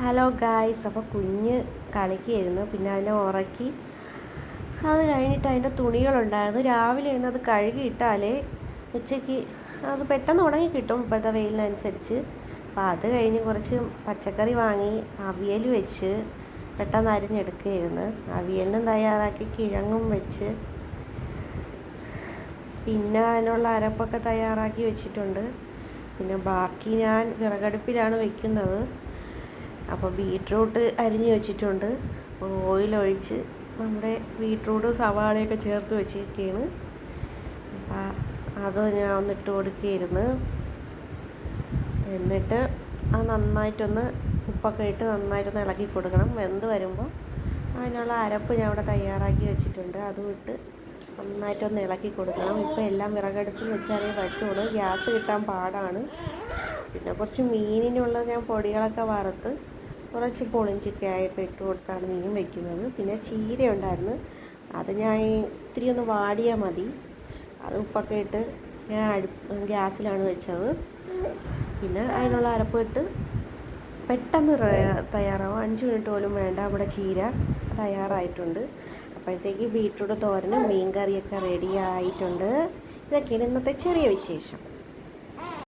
Hello guys, അപ്പോൾ കുഞ്ഞ് കളിക്കുകയായിരുന്നു. പിന്നെ അതിനെ ഉറക്കി അത് കഴിഞ്ഞിട്ട് അതിൻ്റെ തുണികളുണ്ടായിരുന്നു. രാവിലെ അത് കഴുകിയിട്ടാലേ ഉച്ചയ്ക്ക് അത് പെട്ടെന്ന് ഉണങ്ങി കിട്ടും ഇപ്പോഴത്തെ വെയിലിനനുസരിച്ച്. അപ്പോൾ അത് കഴിഞ്ഞ് കുറച്ച് പച്ചക്കറി വാങ്ങി അവിയൽ വെച്ച് പെട്ടെന്ന് അരിഞ്ഞെടുക്കുകയായിരുന്നു. അവിയലിനും തയ്യാറാക്കി കിഴങ്ങും വെച്ച് പിന്നെ അതിനുള്ള അരപ്പൊക്കെ തയ്യാറാക്കി വെച്ചിട്ടുണ്ട്. പിന്നെ ബാക്കി ഞാൻ വിറകടുപ്പിലാണ് വെക്കുന്നത്. അപ്പോൾ ബീട്രൂട്ട് അരിഞ്ഞ് വെച്ചിട്ടുണ്ട്. ഓയിലൊഴിച്ച് നമ്മുടെ ബീട്രൂട്ട് സവാളയൊക്കെ ചേർത്ത് വെച്ചിരിക്കുകയാണ്. അപ്പോൾ അത് ഞാൻ ഒന്നിട്ട് കൊടുക്കുകയായിരുന്നു. എന്നിട്ട് അത് നന്നായിട്ടൊന്ന് ഉപ്പൊക്കെ ഇട്ട് നന്നായിട്ടൊന്ന് ഇളക്കി കൊടുക്കണം. വെന്ത് വരുമ്പോൾ അതിനുള്ള അരപ്പ് ഞാൻ ഇവിടെ തയ്യാറാക്കി വെച്ചിട്ടുണ്ട്. അതും ഇട്ട് നന്നായിട്ടൊന്ന് ഇളക്കി കൊടുക്കണം. ഇപ്പോൾ എല്ലാം വിറകടുപ്പിൽ വെച്ചാലേ പറ്റുള്ളൂ, ഗ്യാസ് കിട്ടാൻ പാടാണ്. പിന്നെ കുറച്ച് മീനിനുള്ള ഞാൻ പൊടികളൊക്കെ വറുത്ത് കുറച്ച് പൊളിഞ്ചിക്കയൊക്കെ ഇട്ട് കൊടുത്താണ് മീൻ വയ്ക്കുന്നത്. പിന്നെ ചീര ഉണ്ടായിരുന്നു, അത് ഞാൻ ഇത്തിരി ഒന്ന് വാടിയാൽ മതി. അത് ഉപ്പൊക്കെ ഇട്ട് ഞാൻ ഗ്യാസിലാണ് വെച്ചത്. പിന്നെ അതിനുള്ള അരപ്പ് ഇട്ട് പെട്ടെന്ന് തയ്യാറാവും. 5 മിനിറ്റ് പോലും വേണ്ട, അവിടെ ചീര തയ്യാറായിട്ടുണ്ട്. അപ്പോഴത്തേക്ക് ബീട്രൂട്ട് തോരനും മീൻ കറിയൊക്കെ റെഡി ആയിട്ടുണ്ട്. ഇതൊക്കെയാണ് ഇന്നത്തെ ചെറിയ വിശേഷം.